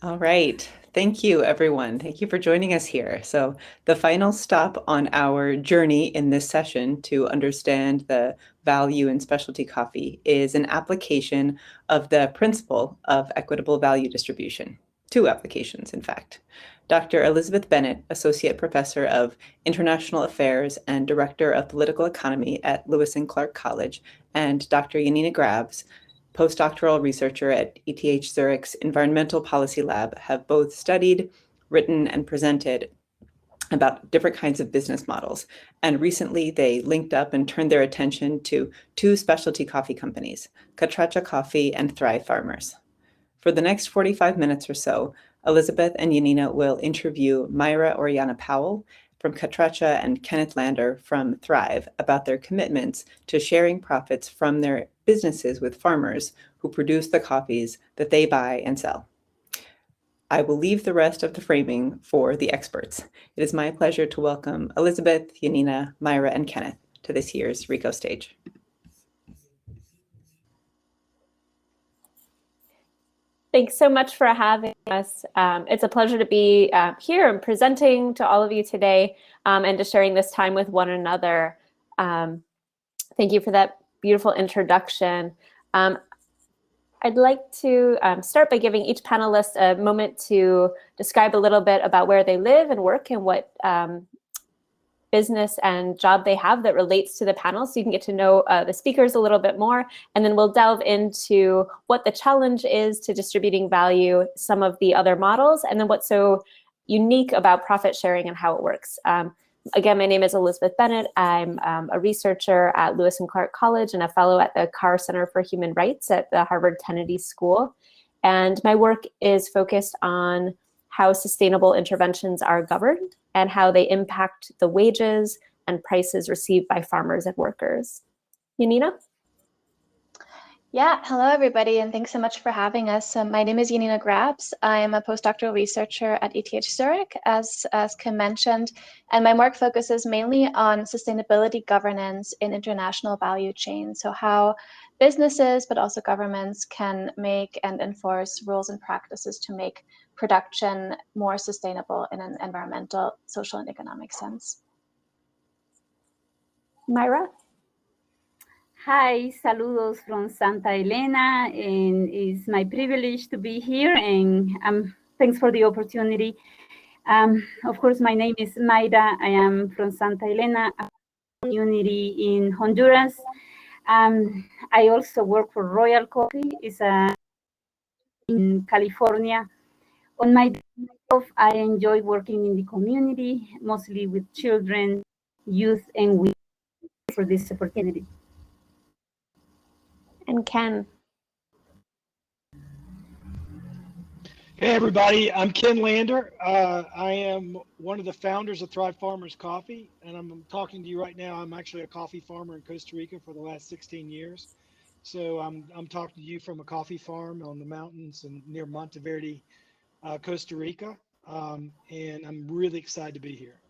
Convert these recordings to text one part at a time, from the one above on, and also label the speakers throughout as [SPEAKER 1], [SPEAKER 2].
[SPEAKER 1] All right. Thank you, everyone. Thank you for joining us here. So, the final stop on our journey in this session to understand the value in specialty coffee is an application of the principle of equitable value distribution. Two applications, in fact. Dr. Elizabeth Bennett, Associate Professor of International Affairs and Director of Political Economy at Lewis and Clark College, and Dr. Janina Grabs, postdoctoral researcher at ETH Zurich's Environmental Policy Lab, have both studied, written, and presented about different kinds of business models. And recently they linked up and turned their attention to two specialty coffee companies, Catracha Coffee and Thrive Farmers. For the next 45 minutes or so, Elizabeth and Yanina will interview Myra Oriana Powell from Catracha and Kenneth Lander from Thrive about their commitments to sharing profits from their businesses with farmers who produce the coffees that they buy and sell. I will leave the rest of the framing for the experts. It is my pleasure to welcome Elizabeth, Yanina, Myra, and Kenneth to this year's RICO stage.
[SPEAKER 2] Thanks so much for having us. It's a pleasure to be here and presenting to all of you today and to sharing this time with one another. Thank you for that beautiful introduction. I'd like to start by giving each panelist a moment to describe a little bit about where they live and work and what business and job they have that relates to the panel, so you can get to know the speakers a little bit more. And then we'll delve into what the challenge is to distributing value, some of the other models, and then what's so unique about profit sharing and how it works. Again, my name is Elizabeth Bennett. I'm a researcher at Lewis and Clark College and a fellow at the Carr Center for Human Rights at the Harvard Kennedy School. And my work is focused on how sustainable interventions are governed and how they impact the wages and prices received by farmers and workers. Yanina?
[SPEAKER 3] Yeah, hello everybody, and thanks so much for having us. My name is Janina Grabs. I am a postdoctoral researcher at ETH Zurich, as Kim mentioned, and my work focuses mainly on sustainability governance in international value chains, so how businesses, but also governments, can make and enforce rules and practices to make production more sustainable in an environmental, social, and economic sense.
[SPEAKER 2] Myra?
[SPEAKER 4] Hi, saludos from Santa Elena, and it's my privilege to be here, and thanks for the opportunity. Of course, my name is Mayra. I am from Santa Elena, a community in Honduras. I also work for Royal Coffee, it's in California. On my day off, I enjoy working in the community, mostly with children, youth, and women for this opportunity.
[SPEAKER 2] And Ken.
[SPEAKER 5] Hey everybody, I'm Ken Lander. I am one of the founders of Thrive Farmers Coffee, and I'm talking to you right now. I'm actually a coffee farmer in Costa Rica for the last 16 years. So I'm talking to you from a coffee farm on the mountains and near Monteverde, Costa Rica, and I'm really excited to be here.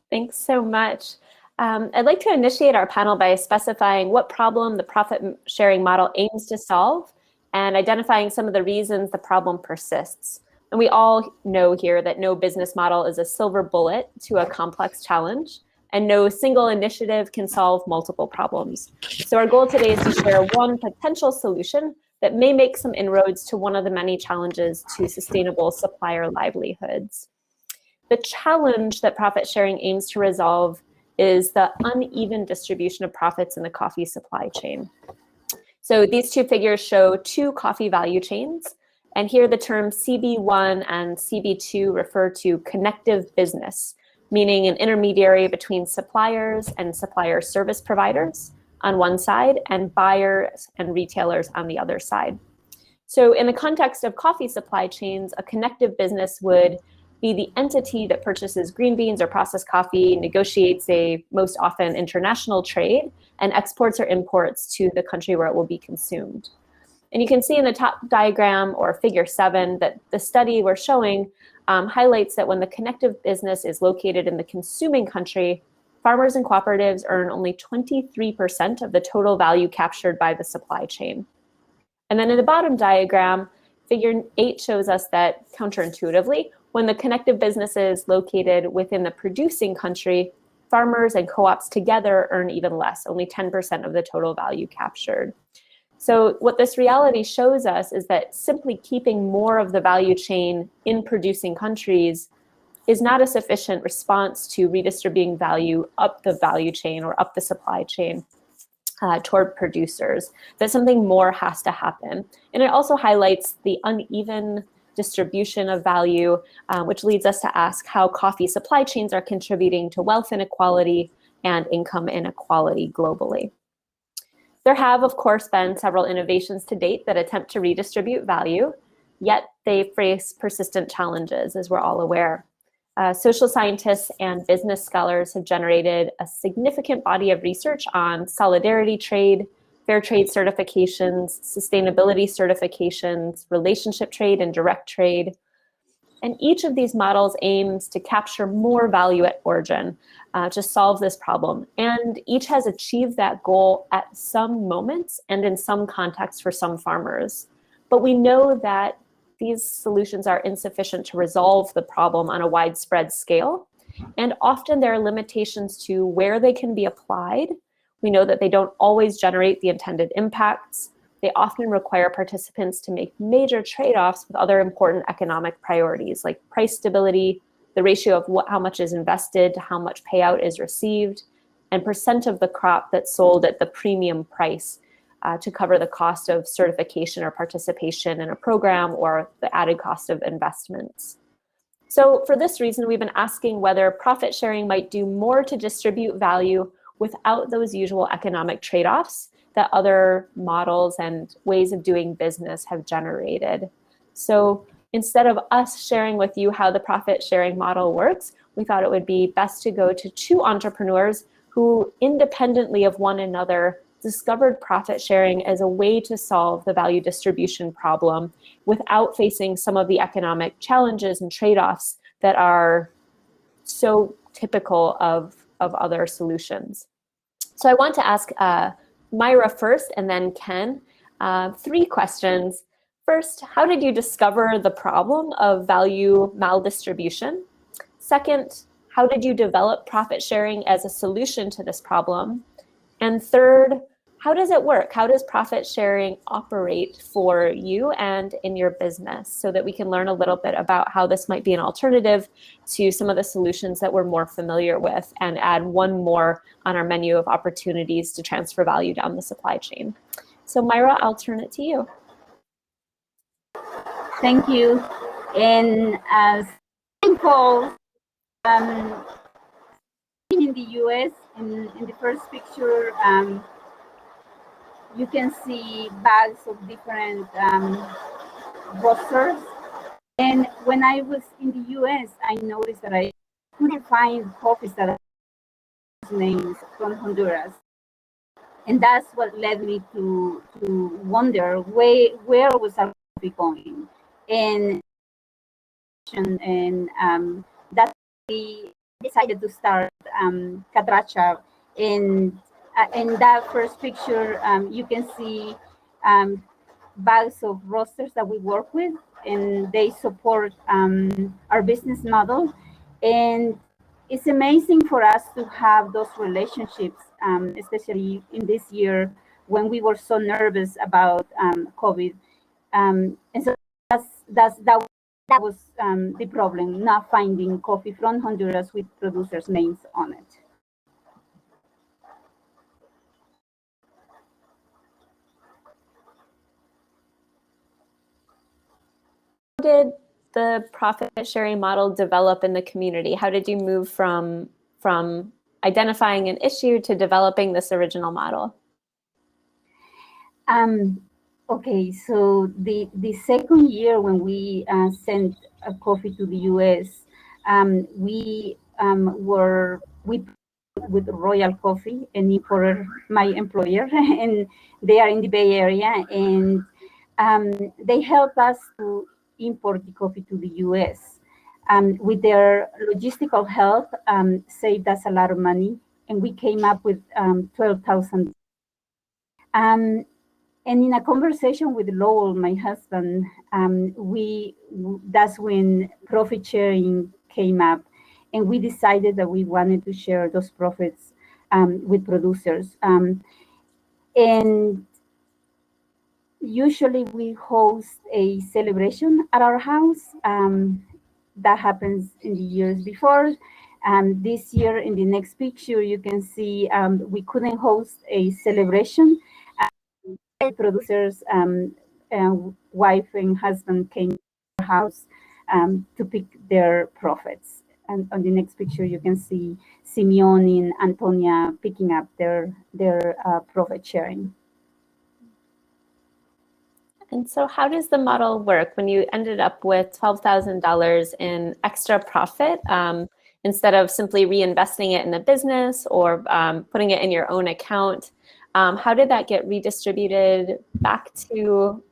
[SPEAKER 2] Thanks so much. I'd like to initiate our panel by specifying what problem the profit sharing model aims to solve and identifying some of the reasons the problem persists. And we all know here that no business model is a silver bullet to a complex challenge, and no single initiative can solve multiple problems. So our goal today is to share one potential solution that may make some inroads to one of the many challenges to sustainable supplier livelihoods. The challenge that profit sharing aims to resolve is the uneven distribution of profits in the coffee supply chain. So these two figures show two coffee value chains, and here the terms CB1 and CB2 refer to connective business, meaning an intermediary between suppliers and supplier service providers on one side and buyers and retailers on the other side. So in the context of coffee supply chains, a connective business would be the entity that purchases green beans or processed coffee, negotiates a most often international trade, and exports or imports to the country where it will be consumed. And you can see in the top diagram or figure 7 that the study we're showing highlights that when the connective business is located in the consuming country, farmers and cooperatives earn only 23% of the total value captured by the supply chain. And then in the bottom diagram, figure 8 shows us that counterintuitively, when the connected business is located within the producing country, farmers and co-ops together earn even less, only 10% of the total value captured. So what this reality shows us is that simply keeping more of the value chain in producing countries is not a sufficient response to redistributing value up the value chain or up the supply chain toward producers, that something more has to happen. And it also highlights the uneven distribution of value, which leads us to ask how coffee supply chains are contributing to wealth inequality and income inequality globally. There have, of course, been several innovations to date that attempt to redistribute value, yet they face persistent challenges, as we're all aware. Social scientists and business scholars have generated a significant body of research on solidarity trade, fair trade certifications, sustainability certifications, relationship trade, and direct trade. And each of these models aims to capture more value at origin to solve this problem. And each has achieved that goal at some moments and in some contexts for some farmers. But we know that these solutions are insufficient to resolve the problem on a widespread scale. And often there are limitations to where they can be applied. We know that they don't always generate the intended impacts. They often require participants to make major trade-offs with other important economic priorities like price stability, the ratio of how much is invested to how much payout is received, and percent of the crop that's sold at the premium price to cover the cost of certification or participation in a program or the added cost of investments. So for this reason, we've been asking whether profit sharing might do more to distribute value without those usual economic trade-offs that other models and ways of doing business have generated. So instead of us sharing with you how the profit sharing model works, we thought it would be best to go to 2 entrepreneurs who independently of one another discovered profit sharing as a way to solve the value distribution problem without facing some of the economic challenges and trade-offs that are so typical of other solutions. So I want to ask Myra first and then Ken 3 questions. First, how did you discover the problem of value maldistribution? Second, how did you develop profit sharing as a solution to this problem? And third, how does it work? How does profit sharing operate for you and in your business, so that we can learn a little bit about how this might be an alternative to some of the solutions that we're more familiar with and add one more on our menu of opportunities to transfer value down the supply chain. So Myra, I'll turn it to you.
[SPEAKER 4] Thank you. And as Paul, in the US, in the first picture, you can see bags of different roasters. And when I was in the US, I noticed that I couldn't find coffees that had names from Honduras. And that's what led me to wonder where was our coffee going. And that's we decided to start Catracha. And in that first picture, you can see bags of roasters that we work with, and they support our business model. And it's amazing for us to have those relationships, especially in this year when we were so nervous about COVID. And so that was the problem, not finding coffee from Honduras with producers' names on it.
[SPEAKER 2] How did the profit sharing model develop in the community? How did you move from identifying an issue to developing this original model?
[SPEAKER 4] Okay, so the second year when we sent a coffee to the US, we were with Royal Coffee, and for my employer, and they are in the Bay Area, and they helped us to import the coffee to the US. With their logistical help, saved us a lot of money, and we came up with $12,000. And in a conversation with Lowell, my husband, that's when profit sharing came up, and we decided that we wanted to share those profits with producers. And usually we host a celebration at our house. That happens in the years before. This year, in the next picture, you can see we couldn't host a celebration. Producers, wife and husband came to our house to pick their profits. And on the next picture, you can see Simeon and Antonia picking up their profit sharing.
[SPEAKER 2] And so how does the model work when you ended up with $12,000 in extra profit instead of simply reinvesting it in the business or putting it in your own account? How did that get redistributed back to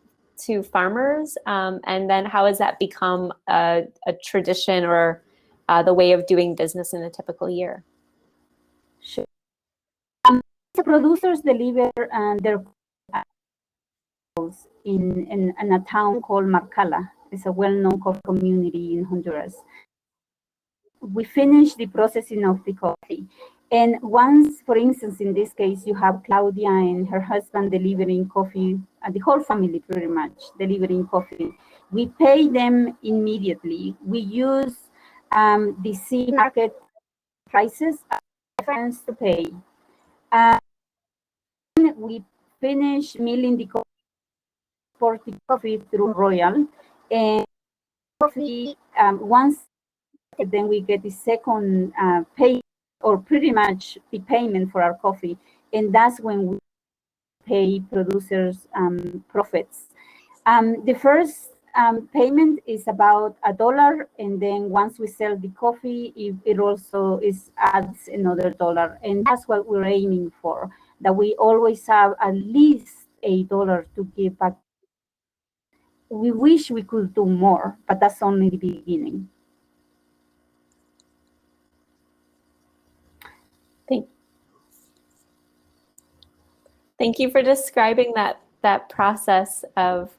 [SPEAKER 2] farmers? And then how has that become a tradition or the way of doing business in a typical year?
[SPEAKER 4] Sure. The producers deliver their in a town called Marcala. It's a well-known coffee community in Honduras. We finish the processing of the coffee. And once, for instance, in this case, you have Claudia and her husband delivering coffee, the whole family pretty much delivering coffee. We pay them immediately. We use the sea market prices as reference to pay. We finish milling the coffee through Royal, and coffee once then we get the second pay, or pretty much the payment for our coffee, and that's when we pay producers profits. The first payment is about $1, and then once we sell the coffee, it also adds another $1, and that's what we're aiming for, that we always have at least $1 to give back. We wish we could do more, but that's only the beginning.
[SPEAKER 2] Thank you for describing that process of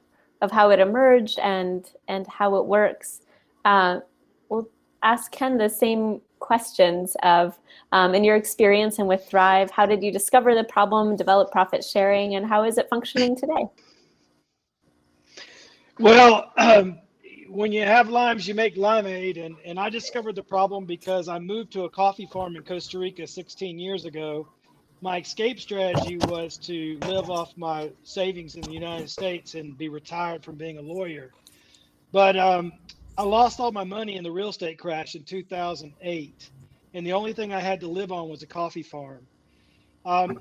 [SPEAKER 2] how it emerged and how it works. We'll ask Ken the same questions of, in your experience and with Thrive, how did you discover the problem, develop profit sharing, and how is it functioning today?
[SPEAKER 5] Well, when you have limes, you make limeade, and I discovered the problem because I moved to a coffee farm in Costa Rica 16 years ago. My escape strategy was to live off my savings in the United States and be retired from being a lawyer. But I lost all my money in the real estate crash in 2008, and the only thing I had to live on was a coffee farm.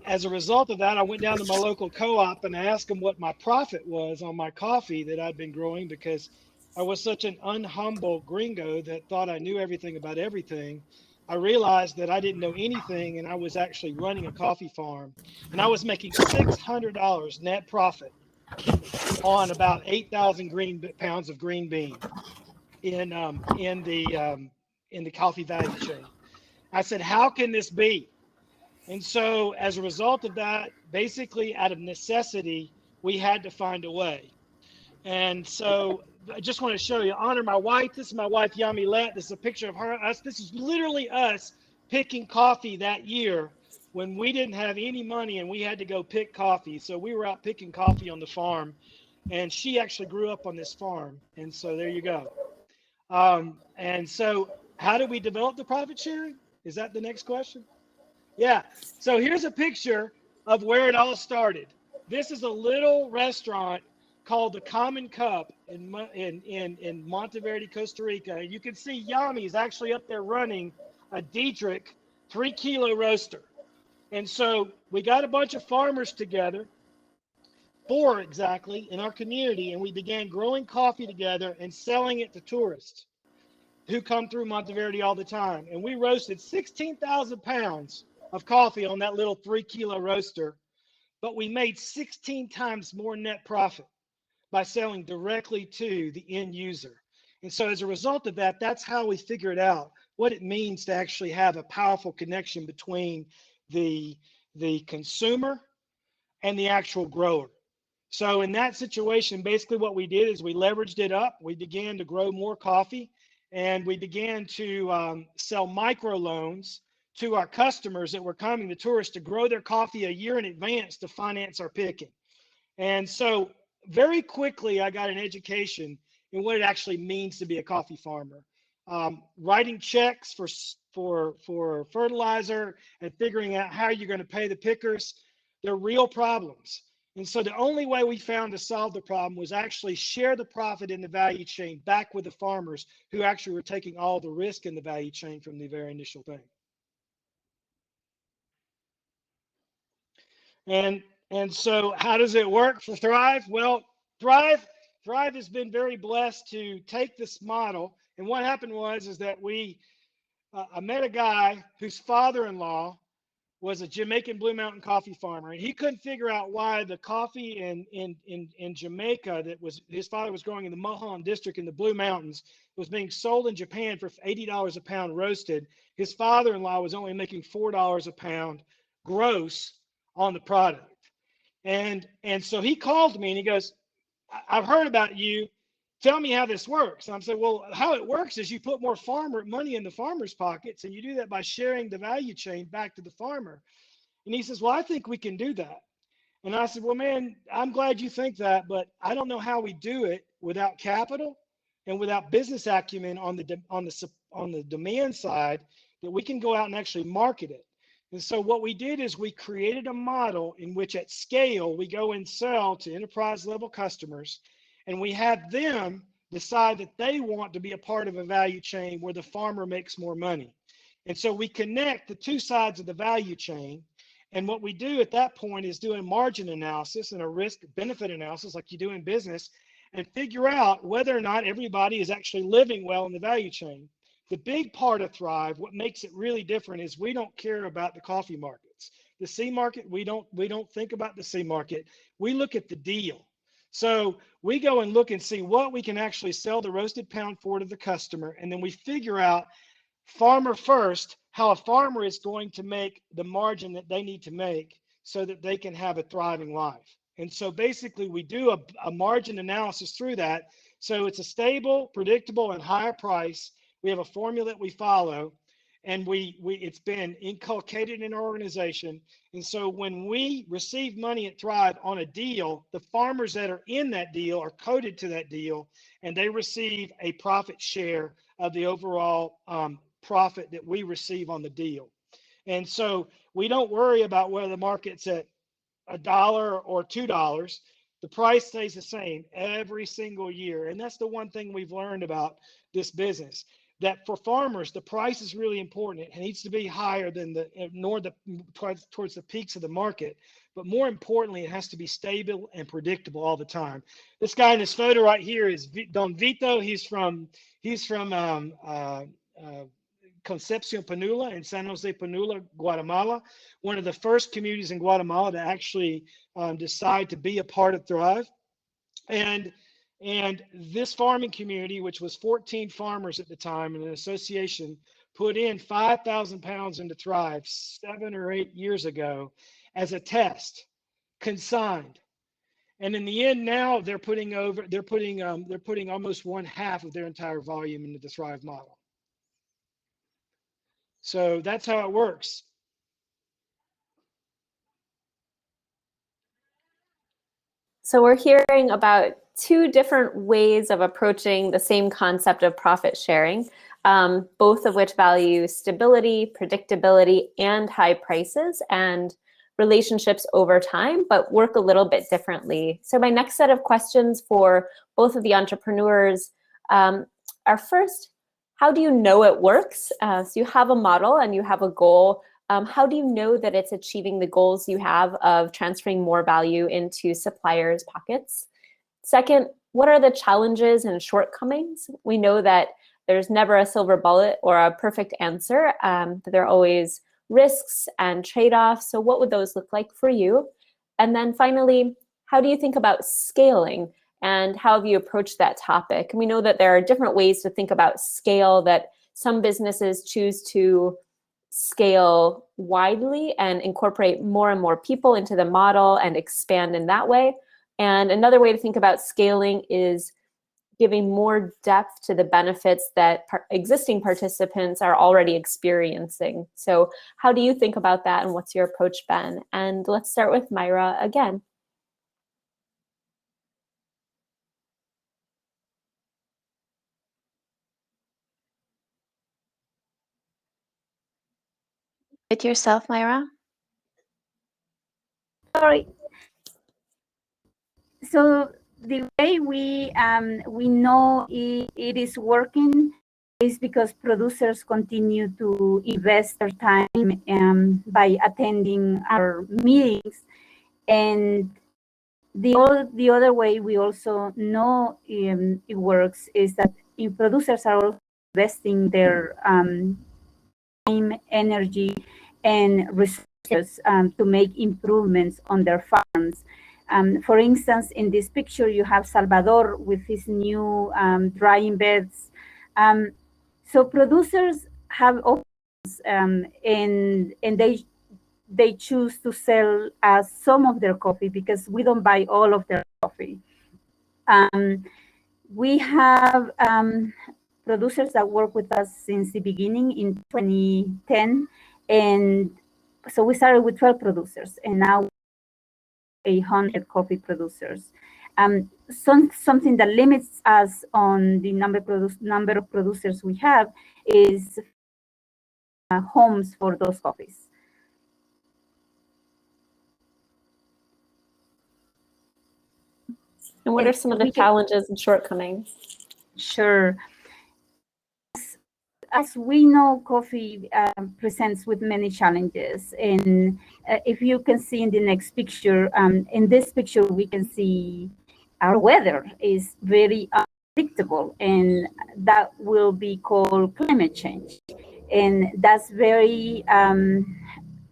[SPEAKER 5] As a result of that, I went down to my local co-op and asked them what my profit was on my coffee that I'd been growing, because I was such an unhumble gringo that thought I knew everything about everything. I realized that I didn't know anything, and I was actually running a coffee farm, and I was making $600 net profit on about 8,000 pounds of green bean in the coffee value chain. I said, how can this be? And so as a result of that, basically out of necessity, we had to find a way. And so I just want to show you, honor my wife. This is my wife, Yamilet. This is a picture of her, us. This is literally us picking coffee that year when we didn't have any money and we had to go pick coffee. So we were out picking coffee on the farm, and she actually grew up on this farm. And so there you go. And so how did we develop the profit sharing? Is that the next question? Yeah. So here's a picture of where it all started. This is a little restaurant called the Common Cup in Monteverde, Costa Rica. And you can see Yami's actually up there running a Dietrich 3-kilo roaster. And so we got a bunch of farmers together, 4 exactly, in our community, and we began growing coffee together and selling it to tourists who come through Monteverde all the time. And we roasted 16,000 pounds of coffee on that little 3-kilo roaster, but we made 16 times more net profit by selling directly to the end user. And so as a result of that, that's how we figured out what it means to actually have a powerful connection between the consumer and the actual grower. So in that situation, basically what we did is we leveraged it up. We began to grow more coffee, and we began to sell microloans to our customers that were coming, the tourists, to grow their coffee a year in advance to finance our picking. And so very quickly, I got an education in what it actually means to be a coffee farmer. Writing checks for fertilizer and figuring out how you're going to pay the pickers, they're real problems. And so the only way we found to solve the problem was actually share the profit in the value chain back with the farmers who actually were taking all the risk in the value chain from the very initial thing. And so how does it work for Thrive? Well, Thrive has been very blessed to take this model. And what happened is that I met a guy whose father-in-law was a Jamaican Blue Mountain coffee farmer, and he couldn't figure out why the coffee in Jamaica that was his father was growing in the Mohan district in the Blue Mountains was being sold in Japan for $80 a pound roasted. His father-in-law was only making $4 a pound gross on the product. And so he called me and he goes, "I've heard about you. Tell me how this works." And I'm saying, well, how it works is you put more farmer money in the farmer's pockets, and you do that by sharing the value chain back to the farmer. And he says, well, I think we can do that. And I said, well, man, I'm glad you think that, but I don't know how we do it without capital and without business acumen on the demand side that we can go out and actually market it. And so what we did is we created a model in which at scale, we go and sell to enterprise level customers, and we have them decide that they want to be a part of a value chain where the farmer makes more money. And so we connect the two sides of the value chain. And what we do at that point is do a margin analysis and a risk benefit analysis like you do in business, and figure out whether or not everybody is actually living well in the value chain. The big part of Thrive, what makes it really different, is we don't care about the coffee markets. The C market, we don't think about the C market. We look at the deal. So we go and look and see what we can actually sell the roasted pound for to the customer, and then we figure out farmer first how a farmer is going to make the margin that they need to make so that they can have a thriving life. And so basically we do a margin analysis through that. So it's a stable, predictable, and higher price. We have a formula that we follow, and it's been inculcated in our organization. And so when we receive money at Thrive on a deal, the farmers that are in that deal are coded to that deal, and they receive a profit share of the overall profit that we receive on the deal. And so we don't worry about whether the market's at $1 or $2. The price stays the same every single year. And that's the one thing we've learned about this business, that for farmers, the price is really important. It needs to be higher than towards the peaks of the market. But more importantly, it has to be stable and predictable all the time. This guy in this photo right here is Don Vito. He's from Concepcion Panula in San Jose Panula, Guatemala, one of the first communities in Guatemala to actually decide to be a part of Thrive. And this farming community, which was 14 farmers at the time in an association, put in 5,000 pounds into Thrive 7 or 8 years ago as a test, consigned. And in the end, now they're putting almost 1/2 of their entire volume into the Thrive model. So that's how it works.
[SPEAKER 2] So we're hearing about two different ways of approaching the same concept of profit sharing, both of which value stability, predictability, and high prices and relationships over time, but work a little bit differently. So my next set of questions for both of the entrepreneurs are first, how do you know it works? So you have a model and you have a goal. How do you know that it's achieving the goals you have of transferring more value into suppliers' pockets? Second, what are the challenges and shortcomings? We know that there's never a silver bullet or a perfect answer. There are always risks and trade-offs. So what would those look like for you? And then finally, how do you think about scaling? And how have you approached that topic? And we know that there are different ways to think about scale, that some businesses choose to scale widely and incorporate more and more people into the model and expand in that way. And another way to think about scaling is giving more depth to the benefits that existing participants are already experiencing. So how do you think about that, and what's your approach been? And let's start with Myra again.
[SPEAKER 3] With yourself, Myra?
[SPEAKER 4] Sorry. So the way we know it is working is because producers continue to invest their time by attending our meetings. And the other way we also know it works is that if producers are also investing their time, energy, and resources to make improvements on their farms. For instance, in this picture, you have Salvador with his new drying beds. So producers have options, and they choose to sell some of their coffee because we don't buy all of their coffee. We have producers that work with us since the beginning in 2010. And so we started with 12 producers, and now 100 coffee producers. Something that limits us on the number of producers we have is homes for those coffees.
[SPEAKER 2] And what are some of the challenges and shortcomings?
[SPEAKER 4] Sure. As we know, coffee presents with many challenges. And if you can see in the next picture, in this picture, we can see our weather is very unpredictable, and that will be called climate change. And that's very,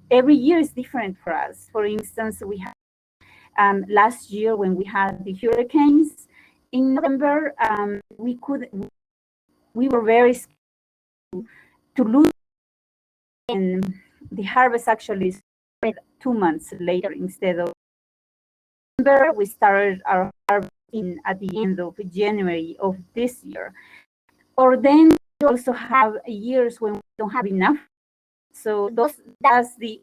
[SPEAKER 4] every year is different for us. For instance, we had last year when we had the hurricanes in November, we were very scared to lose, and the harvest actually started 2 months later instead of November. We started our harvesting at the end of January of this year. Or then we also have years when we don't have enough. So that's the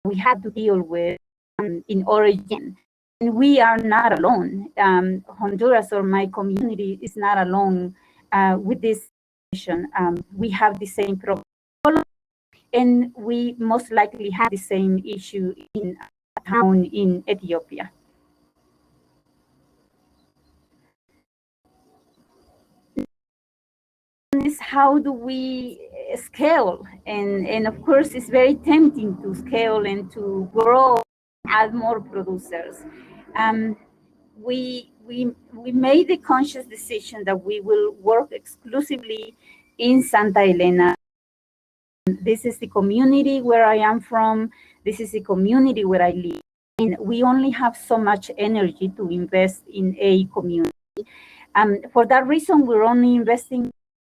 [SPEAKER 4] we had to deal with in origin. And we are not alone. Honduras, or my community, is not alone with this situation. We have the same problem, and we most likely have the same issue in a town in Ethiopia. Is how do we scale? And of course, it's very tempting to scale and to grow, add more producers. We made the conscious decision that we will work exclusively in Santa Elena. This is the community where I am from. This is the community where I live. And we only have so much energy to invest in a community. For that reason, we're only investing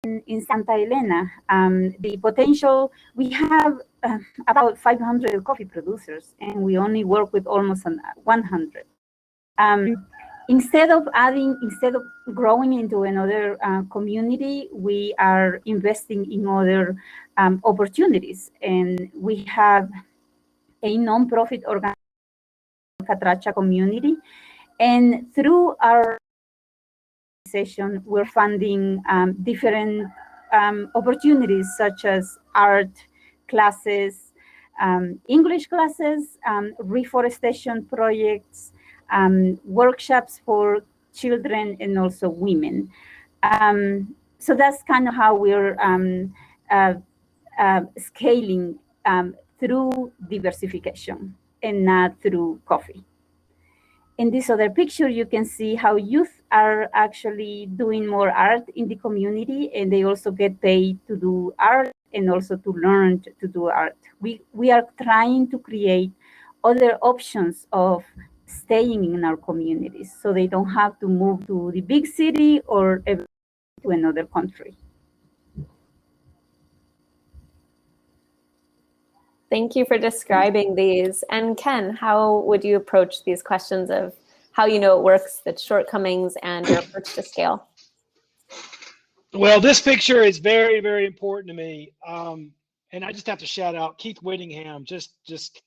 [SPEAKER 4] in Santa Elena. The potential, we have about 500 coffee producers, and we only work with almost 100. Instead of growing into another community, we are investing in other opportunities. And we have a nonprofit organization, Catracha Community, and through our organization, we're funding different opportunities such as art classes, English classes, reforestation projects, workshops for children and also women. So that's kind of how we're scaling through diversification and not through coffee. In this other picture, you can see how youth are actually doing more art in the community, and they also get paid to do art and also to learn to do art. We are trying to create other options of staying in our communities so they don't have to move to the big city or to another country.
[SPEAKER 2] Thank you for describing these. And Ken, how would you approach these questions of how you know it works, the shortcomings, and your approach to scale?
[SPEAKER 5] Well, this picture is very, very important to me. And I just have to shout out Keith Whittingham, just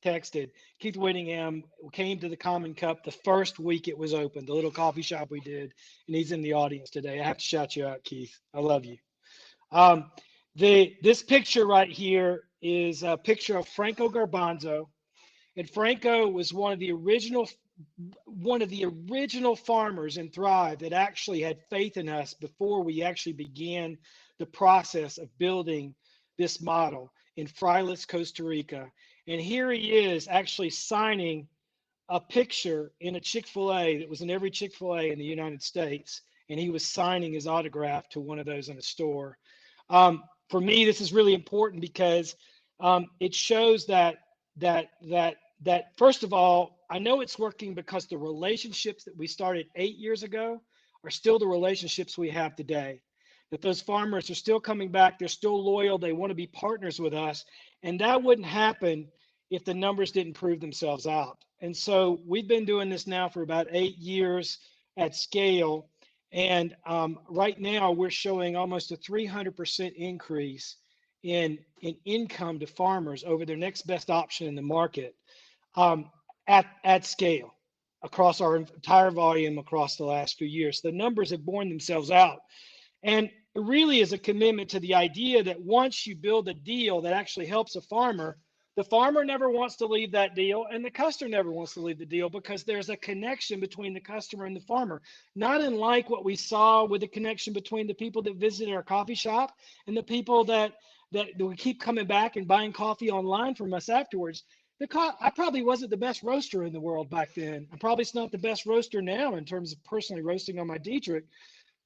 [SPEAKER 5] texted. Keith Whittingham came to the Common Cup the first week it was open, the little coffee shop we did, and he's in the audience today. I have to shout you out, Keith. I love you. This picture right here is a picture of Franco Garbanzo. And Franco was one of the original farmers in Thrive that actually had faith in us before we actually began the process of building this model in Frailes, Costa Rica. And here he is actually signing a picture in a Chick-fil-A that was in every Chick-fil-A in the United States. And he was signing his autograph to one of those in a store. For me, this is really important because it shows that first of all, I know it's working because the relationships that we started 8 years ago are still the relationships we have today. That those farmers are still coming back, they're still loyal, they want to be partners with us. And that wouldn't happen if the numbers didn't prove themselves out. And so we've been doing this now for about 8 years at scale. And right now we're showing almost a 300% increase in income to farmers over their next best option in the market at scale across our entire volume across the last few years. The numbers have borne themselves out. And it really is a commitment to the idea that once you build a deal that actually helps a farmer, the farmer never wants to leave that deal and the customer never wants to leave the deal because there's a connection between the customer and the farmer. Not unlike what we saw with the connection between the people that visited our coffee shop and the people that we keep coming back and buying coffee online from us afterwards. I probably wasn't the best roaster in the world back then. I'm probably not the best roaster now in terms of personally roasting on my Dietrich,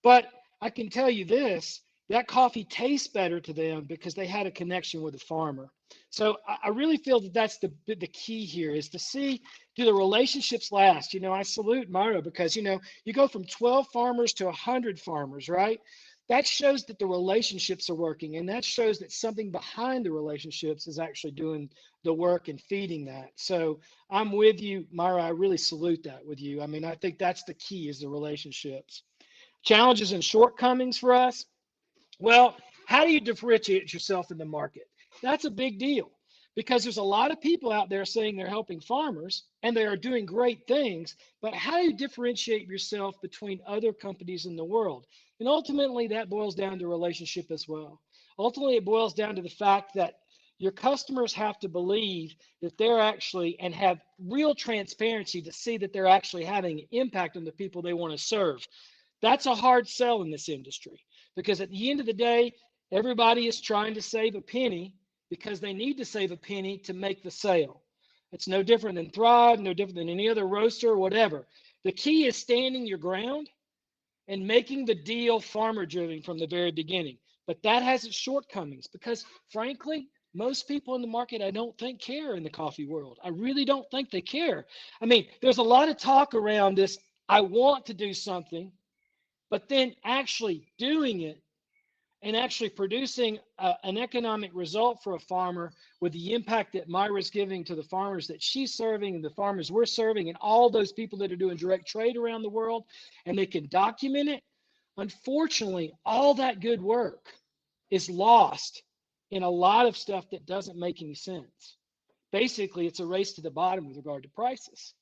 [SPEAKER 5] but I can tell you this, that coffee tastes better to them because they had a connection with the farmer. So I really feel that that's the key here is to see, do the relationships last? You know, I salute Myra because, you know, you go from 12 farmers to 100 farmers, right? That shows that the relationships are working, and that shows that something behind the relationships is actually doing the work and feeding that. So I'm with you, Myra. I really salute that with you. I mean, I think that's the key is the relationships. Challenges and shortcomings for us. Well, how do you differentiate yourself in the market? That's a big deal because there's a lot of people out there saying they're helping farmers and they are doing great things, but how do you differentiate yourself between other companies in the world? And ultimately that boils down to relationship as well. Ultimately, it boils down to the fact that your customers have to believe that they're actually and have real transparency to see that they're actually having an impact on the people they want to serve. That's a hard sell in this industry because at the end of the day, everybody is trying to save a penny because they need to save a penny to make the sale. It's no different than Thrive, no different than any other roaster or whatever. The key is standing your ground and making the deal farmer driven from the very beginning. But that has its shortcomings because frankly, most people in the market, I don't think care in the coffee world. I really don't think they care. I mean, there's a lot of talk around this. I want to do something, but then actually doing it and actually producing an economic result for a farmer with the impact that Myra's giving to the farmers that she's serving and the farmers we're serving and all those people that are doing direct trade around the world, and they can document it. Unfortunately, all that good work is lost in a lot of stuff that doesn't make any sense. Basically, it's a race to the bottom with regard to prices.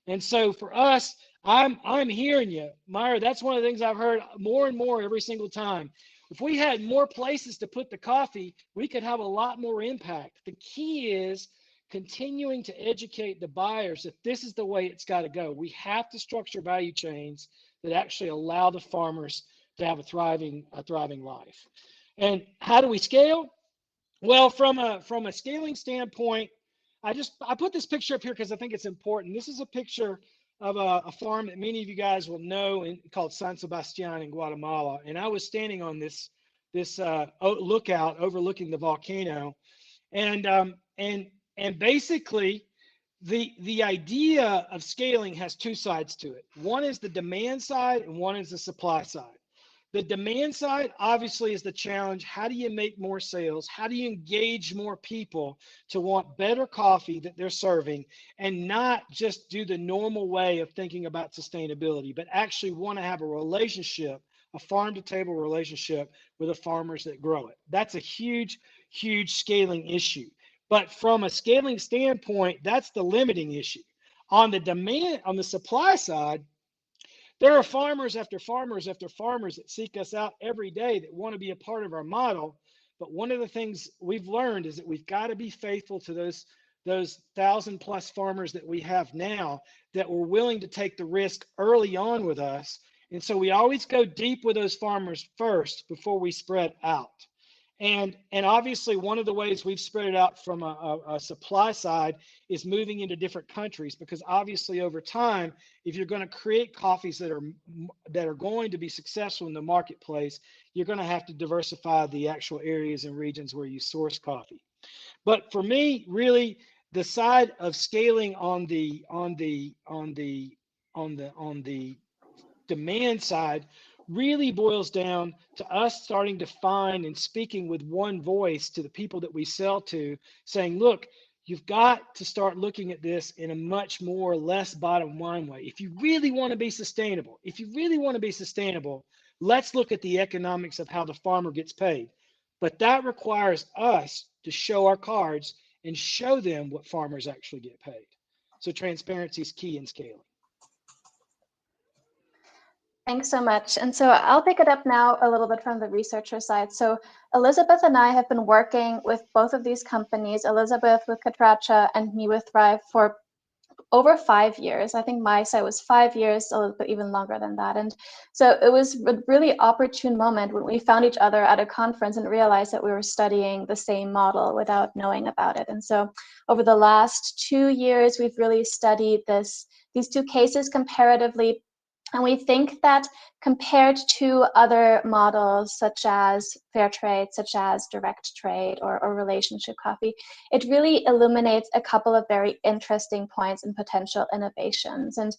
[SPEAKER 5] And so for us, I'm hearing you, Myra. That's one of the things I've heard more and more every single time. If we had more places to put the coffee, we could have a lot more impact. The key is continuing to educate the buyers that this is the way it's got to go. We have to structure value chains that actually allow the farmers to have a thriving life. And how do we scale? Well, from a scaling standpoint, I put this picture up here because I think it's important. This is a picture of a farm that many of you guys will know called San Sebastian in Guatemala. And I was standing on this lookout overlooking the volcano. And basically the idea of scaling has two sides to it. One is the demand side and one is the supply side. The demand side obviously is the challenge. How do you make more sales? How do you engage more people to want better coffee that they're serving and not just do the normal way of thinking about sustainability, but actually want to have a relationship, a farm to table relationship with the farmers that grow it? That's a huge, huge scaling issue. But from a scaling standpoint, that's the limiting issue. On the demand, on the supply side, there are farmers after farmers after farmers that seek us out every day that want to be a part of our model. But one of the things we've learned is that we've got to be faithful to those 1,000+ farmers that we have now that were willing to take the risk early on with us. And so we always go deep with those farmers first before we spread out. And obviously, one of the ways we've spread it out from a supply side is moving into different countries, because obviously over time, if you're going to create coffees that are going to be successful in the marketplace, you're going to have to diversify the actual areas and regions where you source coffee. But for me, really, the side of scaling on the demand side really boils down to us starting to find and speaking with one voice to the people that we sell to, saying, look, you've got to start looking at this in a much more less bottom line way. If you really want to be sustainable, let's look at the economics of how the farmer gets paid. But that requires us to show our cards and show them what farmers actually get paid. So transparency is key in scaling.
[SPEAKER 3] Thanks so much. And so I'll pick it up now a little bit from the researcher side. So Elizabeth and I have been working with both of these companies, Elizabeth with Catracha and me with Thrive, for over 5 years. I think my side was 5 years, a little bit even longer than that. And so it was a really opportune moment when we found each other at a conference and realized that we were studying the same model without knowing about it. And so over the last 2 years, we've really studied these two cases comparatively. And we think that compared to other models, such as fair trade, such as direct trade or relationship coffee, it really illuminates a couple of very interesting points and potential innovations. And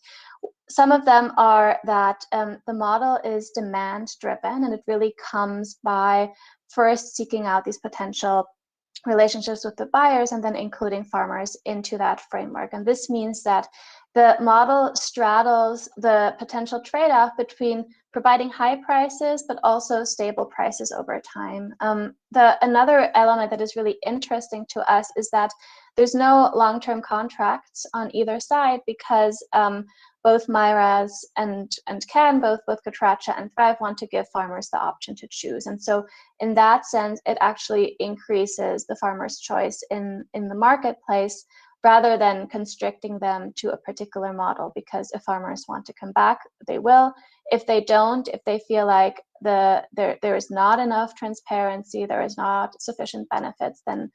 [SPEAKER 3] some of them are that the model is demand driven, and it really comes by first seeking out these potential relationships with the buyers and then including farmers into that framework. And this means that the model straddles the potential trade-off between providing high prices but also stable prices over time. Another element that is really interesting to us is that there's no long-term contracts on either side, because both Myras and Ken, both Catracha and Thrive, want to give farmers the option to choose. And so in that sense, it actually increases the farmer's choice in the marketplace, rather than constricting them to a particular model, because if farmers want to come back, they will. If they don't, if they feel like there is not enough transparency, there is not sufficient benefits, then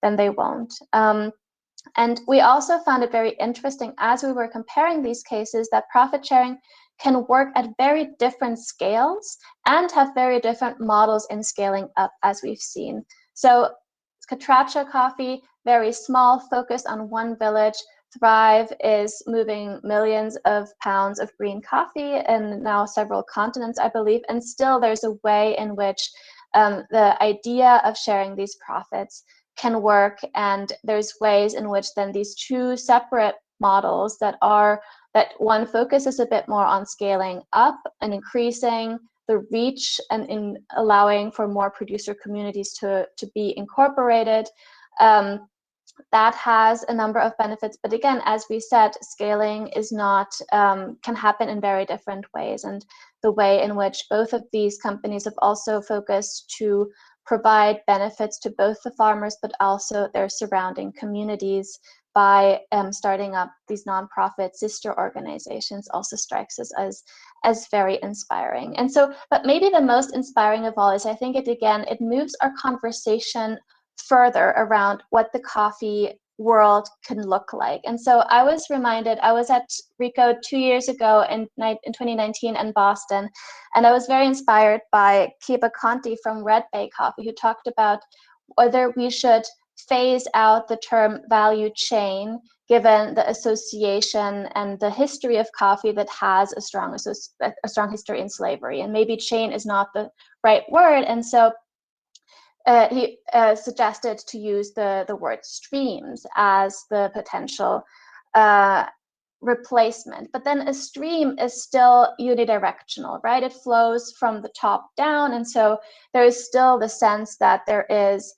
[SPEAKER 3] they won't. And we also found it very interesting as we were comparing these cases that profit sharing can work at very different scales and have very different models in scaling up, as we've seen. So Catracha coffee, very small, focused on one village. Thrive is moving millions of pounds of green coffee in now several continents, I believe. And still there's a way in which the idea of sharing these profits can work. And there's ways in which then these two separate models that one focuses a bit more on scaling up and increasing the reach and in allowing for more producer communities to be incorporated. That has a number of benefits, but again, as we said, scaling is not can happen in very different ways. And the way in which both of these companies have also focused to provide benefits to both the farmers but also their surrounding communities by starting up these nonprofit sister organizations also strikes us as very inspiring. And so, but maybe the most inspiring of all is, I think it moves our conversation further around what the coffee world can look like. And so I was reminded, I was at RICO 2 years ago in 2019 in Boston, and I was very inspired by Kiba Conti from Red Bay Coffee, who talked about whether we should phase out the term value chain, given the association and the history of coffee that has a strong history in slavery. And maybe chain is not the right word. And so he suggested to use the word streams as the potential replacement. But then a stream is still unidirectional, right? It flows from the top down. And so there is still the sense that there is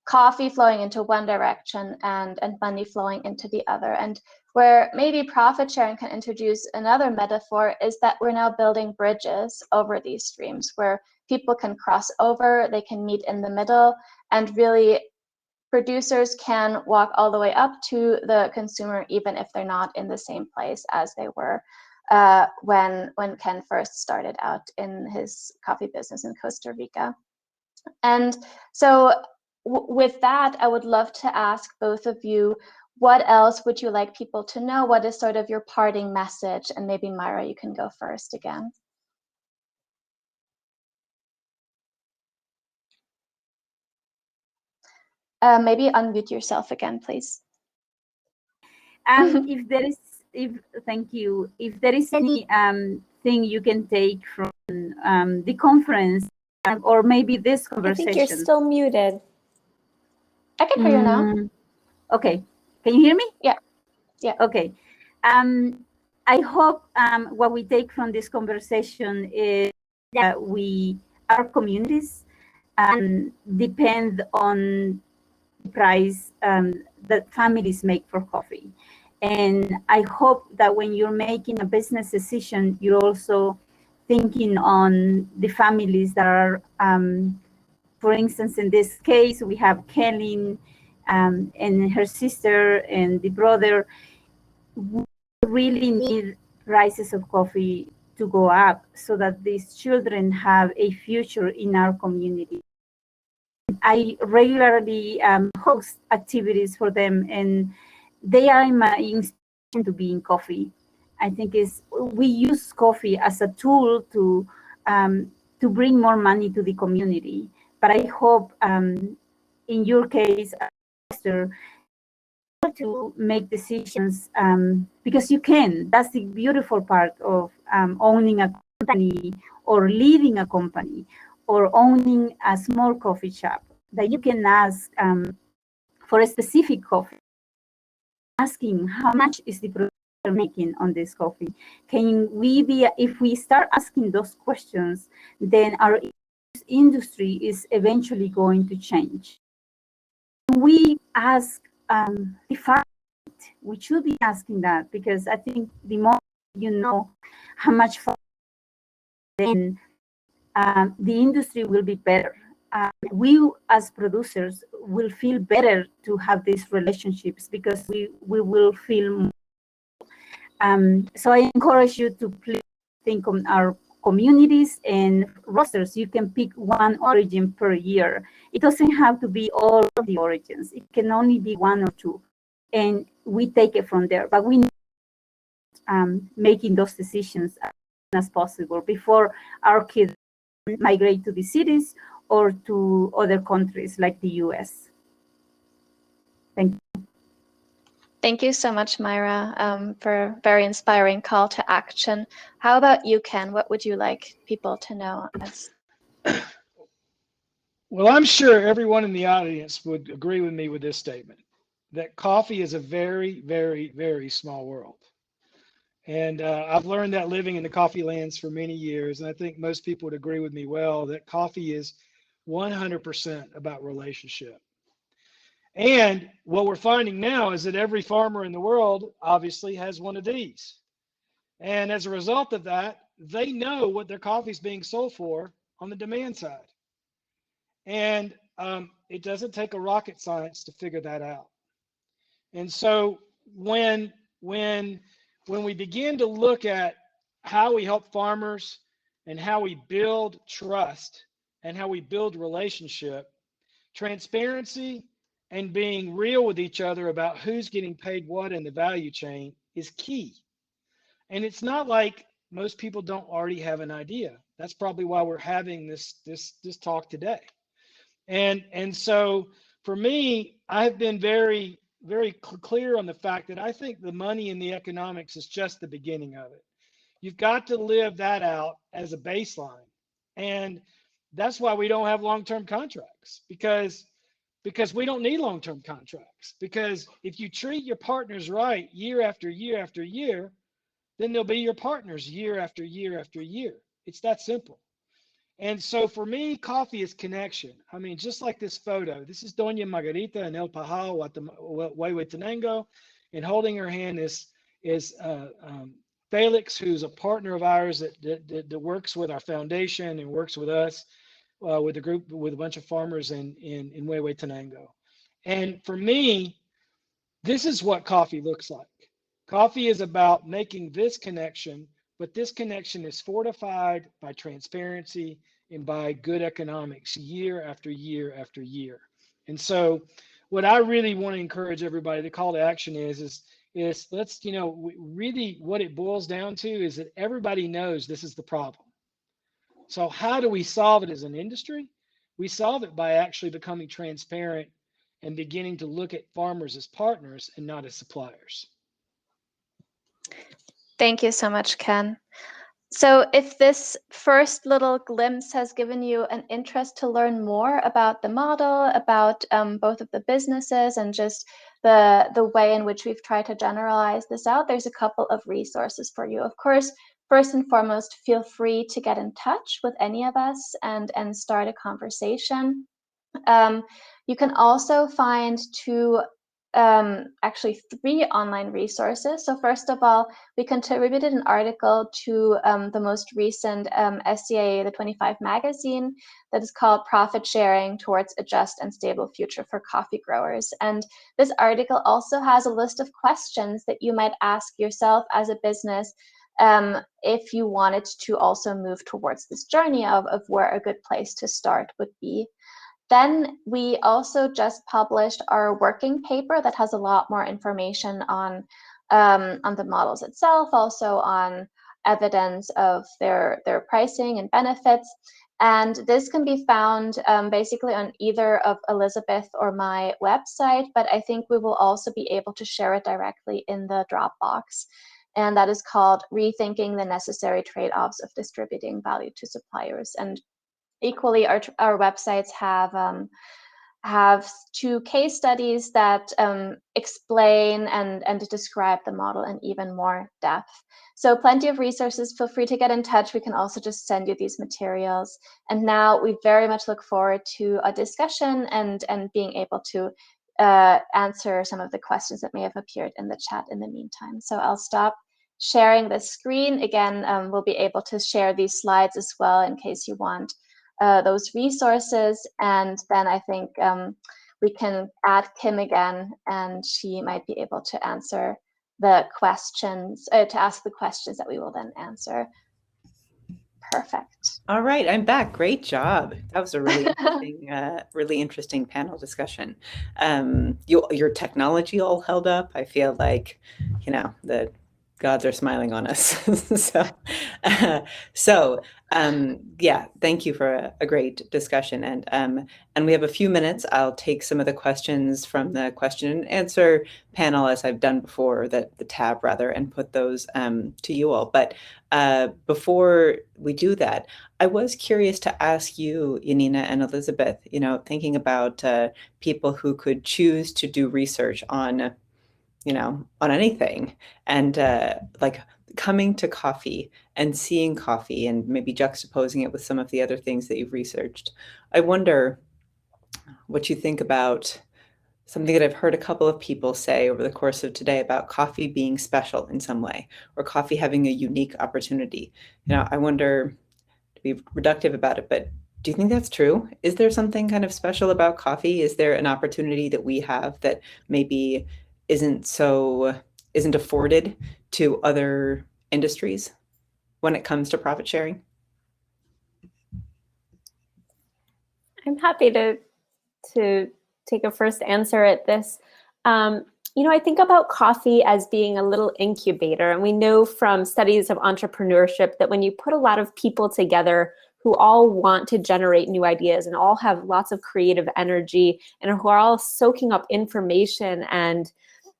[SPEAKER 3] coffee flowing into one direction and money flowing into the other. And where maybe profit sharing can introduce another metaphor is that we're now building bridges over these streams where people can cross over, they can meet in the middle, and really producers can walk all the way up to the consumer, even if they're not in the same place as they were when Ken first started out in his coffee business in Costa Rica. And so with that, I would love to ask both of you, what else would you like people to know? What is sort of your parting message? And maybe Myra, you can go first again. Maybe unmute yourself again, please.
[SPEAKER 4] Thank you. If there is any thing you can take from the conference, or maybe this conversation.
[SPEAKER 2] I think you're still muted.
[SPEAKER 3] I can hear you now.
[SPEAKER 4] Okay. Can you hear me?
[SPEAKER 3] Yeah. Yeah.
[SPEAKER 4] Okay. I hope what we take from this conversation is that our communities depend on the price that families make for coffee. And I hope that when you're making a business decision, you're also thinking on the families that are, for instance, in this case, we have Kelly and her sister and the brother. We really need prices of coffee to go up so that these children have a future in our community. I regularly host activities for them, and they are my inspiration to be in coffee. I think we use coffee as a tool to bring more money to the community. But I hope, in your case, to make decisions because you can. That's the beautiful part of owning a company or leading a company or owning a small coffee shop, that you can ask for a specific coffee, asking how much is the producer making on this coffee. If we start asking those questions, then our industry is eventually going to change. We ask the farm, we should be asking that, because I think the more you know how much farm, then the industry will be better. We as producers will feel better to have these relationships because we will feel more. So I encourage you to please think on our communities and rosters. You can pick one origin per year. It doesn't have to be all of the origins. It can only be one or two. And we take it from there. But we need making those decisions as soon as possible before our kids migrate to the cities or to other countries like the US. Thank you.
[SPEAKER 3] Thank you so much, Myra, for a very inspiring call to action. How about you, Ken? What would you like people to know?
[SPEAKER 5] Well, I'm sure everyone in the audience would agree with me with this statement, that coffee is a very, very, very small world. And I've learned that living in the coffee lands for many years. And I think most people would agree with me well that coffee is 100% about relationship. And what we're finding now is that every farmer in the world obviously has one of these. And as a result of that, they know what their coffee is being sold for on the demand side. And it doesn't take a rocket science to figure that out. And so when we begin to look at how we help farmers and how we build trust and how we build relationship, transparency and being real with each other about who's getting paid what in the value chain is key. And it's not like most people don't already have an idea. That's probably why we're having this talk today. And so for me, I've been very, very clear on the fact that I think the money and the economics is just the beginning of it. You've got to live that out as a baseline. And that's why we don't have long-term contracts, because we don't need long-term contracts. Because if you treat your partners right year after year after year, then they'll be your partners year after year after year. It's that simple. And so for me, coffee is connection. I mean, just like this photo, this is Doña Margarita in El Pajal, Huehuetenango, and holding her hand is Felix, who's a partner of ours that works with our foundation and works with us, with a group, with a bunch of farmers in Huehuetenango. And for me, this is what coffee looks like. Coffee is about making this connection, but this connection is fortified by transparency and by good economics year after year after year. And so what I really want to encourage everybody, the call to action is let's, really what it boils down to is that everybody knows this is the problem. So how do we solve it as an industry? We solve it by actually becoming transparent and beginning to look at farmers as partners and not as suppliers.
[SPEAKER 3] Thank you so much, Ken. So if this first little glimpse has given you an interest to learn more about the model, about both of the businesses and just the way in which we've tried to generalize this out, there's a couple of resources for you. Of course, first and foremost, feel free to get in touch with any of us and start a conversation. You can also find actually three online resources. So first of all, we contributed an article to the most recent SCA the 25 magazine that is called Profit Sharing Towards a Just and Stable Future for Coffee Growers. And this article also has a list of questions that you might ask yourself as a business if you wanted to also move towards this journey of where a good place to start would be. Then we also just published our working paper that has a lot more information on the models itself, also on evidence of their pricing and benefits. And this can be found basically on either of Elizabeth or my website, but I think we will also be able to share it directly in the Dropbox. And that is called Rethinking the Necessary Trade-offs of Distributing Value to Suppliers. And equally, our websites have two case studies that explain and describe the model in even more depth. So plenty of resources. Feel free to get in touch. We can also just send you these materials. And now we very much look forward to a discussion and being able to answer some of the questions that may have appeared in the chat in the meantime. So I'll stop sharing the screen. Again, we'll be able to share these slides as well in case you want those resources. And then I think we can add Kim again, and she might be able to answer the questions, to ask the questions that we will then answer. Perfect.
[SPEAKER 1] All right, I'm back. Great job. That was a really interesting panel discussion. Your technology all held up. I feel like, the gods are smiling on us. Yeah, thank you for a great discussion. And we have a few minutes. I'll take some of the questions from the question and answer panel, as I've done before, the tab rather, and put those to you all. But before we do that, I was curious to ask you, Janina and Elizabeth, thinking about people who could choose to do research on anything, and like coming to coffee and seeing coffee and maybe juxtaposing it with some of the other things that you've researched. I wonder what you think about something that I've heard a couple of people say over the course of today about coffee being special in some way, or coffee having a unique opportunity. I wonder, to be reductive about it, but do you think that's true? Is there something kind of special about coffee? Is there an opportunity that we have that maybe isn't afforded to other industries when it comes to profit sharing?
[SPEAKER 2] I'm happy to take a first answer at this. I think about coffee as being a little incubator, and we know from studies of entrepreneurship that when you put a lot of people together who who all want to generate new ideas and all have lots of creative energy and who are all soaking up information and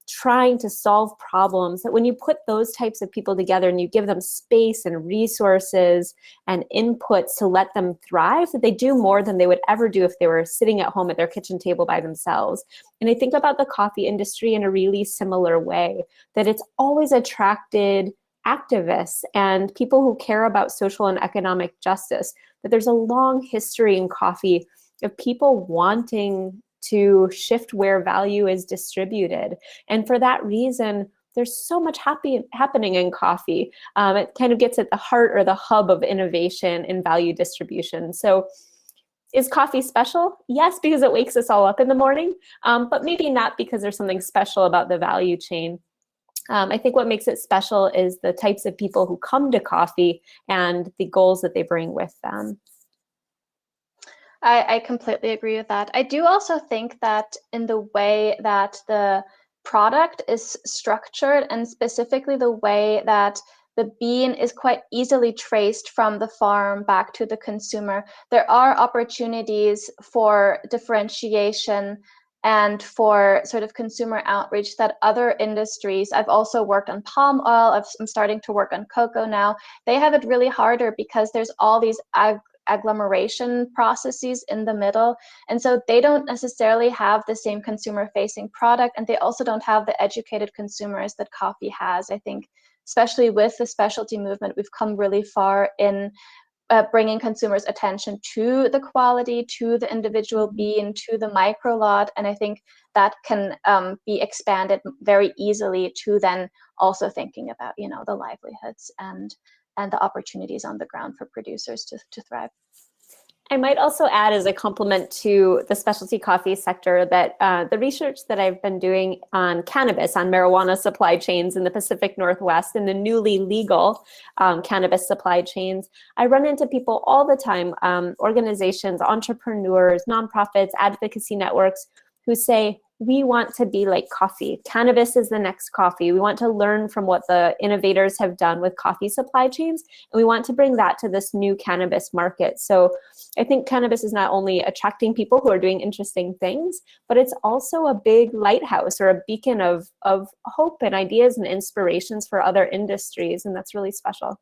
[SPEAKER 2] trying to solve problems, that when you put those types of people together and you give them space and resources and inputs to let them thrive, that they do more than they would ever do if they were sitting at home at their kitchen table by themselves. And I think about the coffee industry in a really similar way, that it's always attracted activists and people who care about social and economic justice, that there's a long history in coffee of people wanting to shift where value is distributed. And for that reason, there's so much happening in coffee. It kind of gets at the heart or the hub of innovation in value distribution. So is coffee special? Yes, because it wakes us all up in the morning, but maybe not because there's something special about the value chain. I think what makes it special is the types of people who come to coffee and the goals that they bring with them.
[SPEAKER 3] I completely agree with that. I do also think that in the way that the product is structured, and specifically the way that the bean is quite easily traced from the farm back to the consumer, there are opportunities for differentiation and for sort of consumer outreach that other industries, I've also worked on palm oil, I'm starting to work on cocoa now, they have it really harder because there's all these agglomeration processes in the middle, and so they don't necessarily have the same consumer facing product, and they also don't have the educated consumers that coffee has. I think especially with the specialty movement, we've come really far in bringing consumers' attention to the quality, to the individual bean, to the micro lot, and I think that can be expanded very easily to then also thinking about, you know, the livelihoods and the opportunities on the ground for producers to thrive.
[SPEAKER 2] I might also add as a complement to the specialty coffee sector that the research that I've been doing on cannabis, on marijuana supply chains in the Pacific Northwest and the newly legal cannabis supply chains, I run into people all the time, organizations, entrepreneurs, nonprofits, advocacy networks, who say, we want to be like coffee. Cannabis is the next coffee. We want to learn from what the innovators have done with coffee supply chains, and we want to bring that to this new cannabis market. So I think cannabis is not only attracting people who are doing interesting things, but it's also a big lighthouse or a beacon of hope and ideas and inspirations for other industries, and that's really special.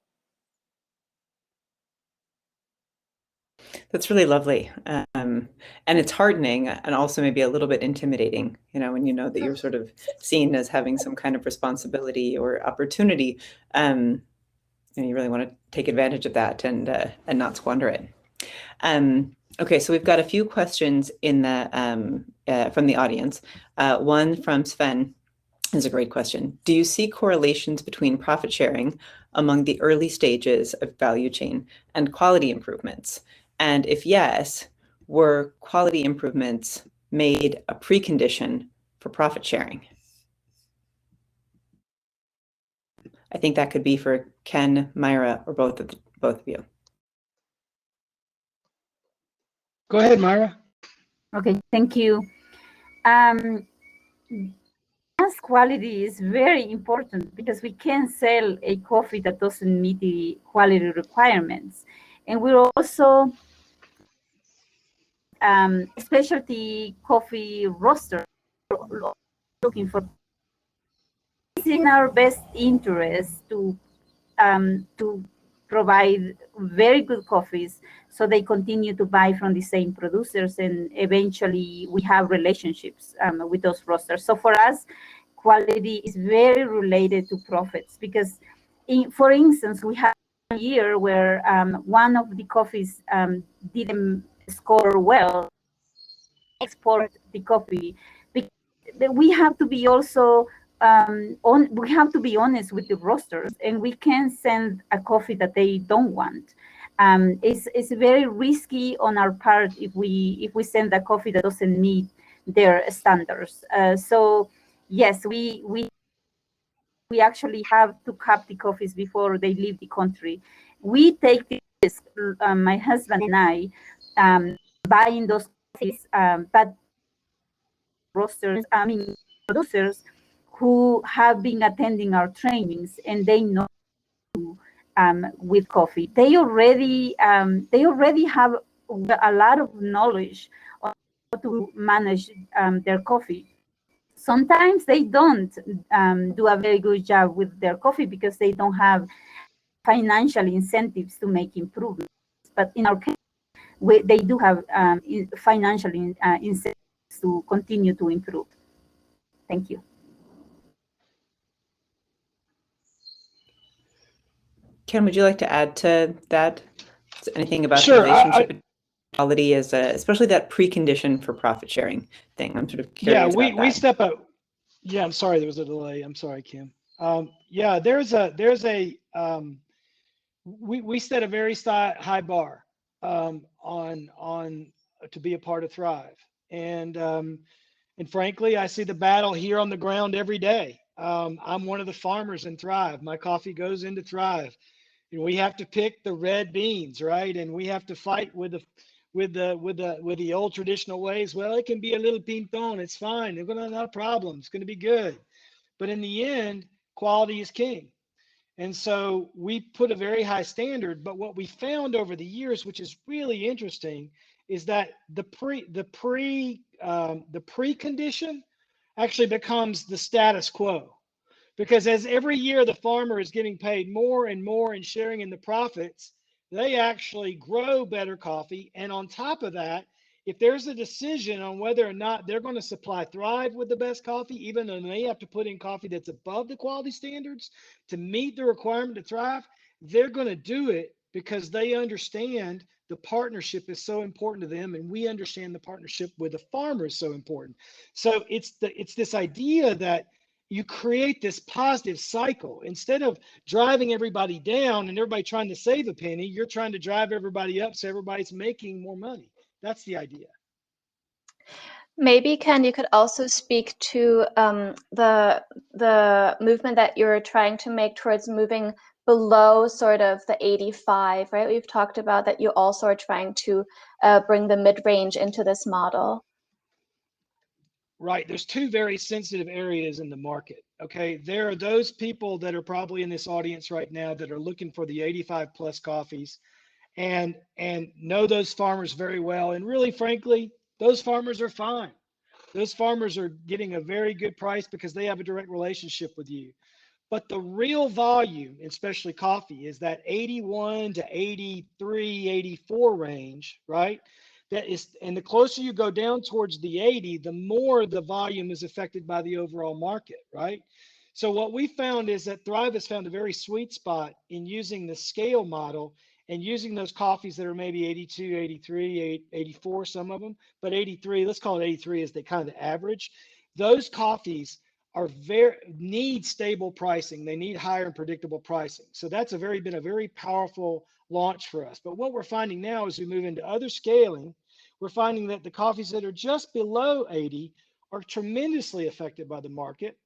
[SPEAKER 1] That's really lovely. And it's heartening and also maybe a little bit intimidating, you know, when you know that you're sort of seen as having some kind of responsibility or opportunity. And you really want to take advantage of that and not squander it. Okay, so we've got a few questions in the from the audience. One from Sven is a great question. Do you see correlations between profit sharing among the early stages of value chain and quality improvements? And if yes, were quality improvements made a precondition for profit sharing? I think that could be for Ken, Myra, or both of you.
[SPEAKER 5] Go ahead, Myra.
[SPEAKER 4] Okay, thank you. Quality is very important because we can't sell a coffee that doesn't meet the quality requirements. And we're also specialty coffee roaster looking for. It's in our best interest to provide very good coffees so they continue to buy from the same producers, and eventually we have relationships with those roasters. So for us, quality is very related to profits because, for instance, we have a year where one of the coffees didn't score well, export the coffee. We have to be also we have to be honest with the roasters, and we can't send a coffee that they don't want. It's very risky on our part if we send a coffee that doesn't meet their standards. So yes, we actually have to cap the coffees before they leave the country. We take the risk, my husband and I, buying those coffees, but roasters, producers who have been attending our trainings, and they know with coffee. They already have a lot of knowledge on how to manage their coffee. Sometimes they don't do a very good job with their coffee because they don't have financial incentives to make improvements. But in our case, they do have financial incentives to continue to improve. Thank you.
[SPEAKER 1] Ken, would you like to add to that? Anything about
[SPEAKER 5] Sure,
[SPEAKER 1] the relationship between quality as especially that precondition for profit sharing thing? I'm sort of curious about that.
[SPEAKER 5] We step out. Yeah, I'm sorry, there was a delay. I'm sorry, Kim. Yeah, we set a very high bar on to be a part of Thrive, and frankly, I see the battle here on the ground every day. I'm one of the farmers in Thrive. My coffee goes into Thrive, and we have to pick the red beans, right? And we have to fight with the old traditional ways. Well, it can be a little pinton. It's fine. They're gonna not a problem. It's gonna be good. But in the end, quality is king. And so we put a very high standard. But what we found over the years, which is really interesting, is that the precondition actually becomes the status quo. Because as every year the farmer is getting paid more and more and sharing in the profits, they actually grow better coffee. And on top of that, if there's a decision on whether or not they're going to supply Thrive with the best coffee, even though they have to put in coffee that's above the quality standards to meet the requirement to Thrive, they're going to do it because they understand the partnership is so important to them, and we understand the partnership with the farmer is so important. So it's this idea that you create this positive cycle. Instead of driving everybody down and everybody trying to save a penny, you're trying to drive everybody up so everybody's making more money. That's the idea.
[SPEAKER 3] Maybe, Ken, you could also speak to the movement that you're trying to make towards moving below sort of the 85, right? We've talked about that you also are trying to bring the mid-range into this model.
[SPEAKER 5] Right. There's two very sensitive areas in the market. Okay. There are those people that are probably in this audience right now that are looking for the 85 plus coffees and know those farmers very well. And really, frankly, those farmers are fine. Those farmers are getting a very good price because they have a direct relationship with you. But the real volume, especially coffee, is that 81 to 83, 84 range, right? That is, and the closer you go down towards the 80, the more the volume is affected by the overall market, right? So what we found is that Thrive has found a very sweet spot in using the scale model and using those coffees that are maybe 82, 83, 84, some of them, but 83, let's call it 83 as the kind of the average. Those coffees are need stable pricing. They need higher and predictable pricing. So that's been a very powerful launch for us. But what we're finding now as we move into other scaling, we're finding that the coffees that are just below 80 are tremendously affected by the market.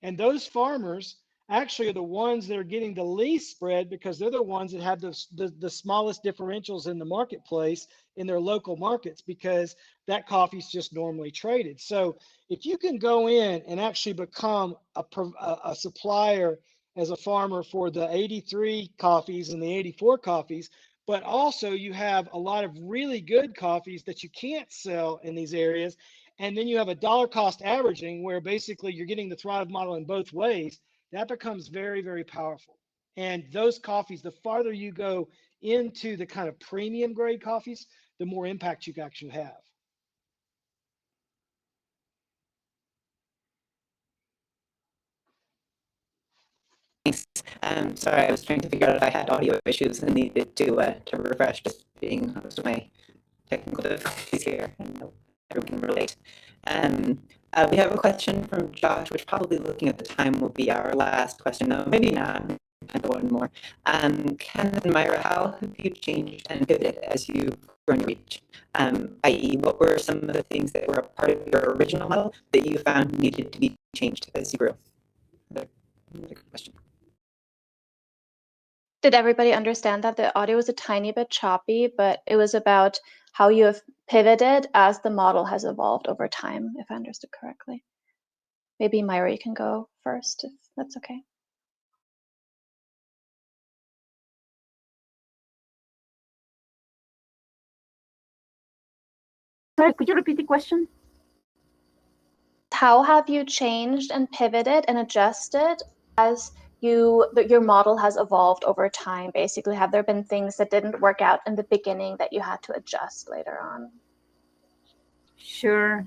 [SPEAKER 5] And those farmers actually are the ones that are getting the least spread because they're the ones that have the smallest differentials in the marketplace in their local markets because that coffee is just normally traded. So if you can go in and actually become a supplier as a farmer for the 83 coffees and the 84 coffees, but also you have a lot of really good coffees that you can't sell in these areas, and then you have a dollar cost averaging where basically you're getting the Thrive model in both ways, that becomes very, very powerful. And those coffees, the farther you go into the kind of premium grade coffees, the more impact you can actually have.
[SPEAKER 1] Thanks. Sorry, I was trying to figure out if I had audio issues and needed to refresh, just being most of my technical difficulties here. I know everyone can relate. We have a question from Josh, which probably looking at the time will be our last question, though maybe not. Kind of one more. Ken and Myra, how have you changed and pivoted as you've grown your reach? I.e., what were some of the things that were a part of your original model that you found needed to be changed as you grew? Another question.
[SPEAKER 3] Did everybody understand that? The audio was a tiny bit choppy, but it was about how you have pivoted as the model has evolved over time, if I understood correctly. Maybe Myra, you can go first, if that's okay.
[SPEAKER 4] Sorry, could you repeat the question?
[SPEAKER 3] How have you changed and pivoted and adjusted as your model has evolved over time? Basically, have there been things that didn't work out in the beginning that you had to adjust later on?
[SPEAKER 4] Sure.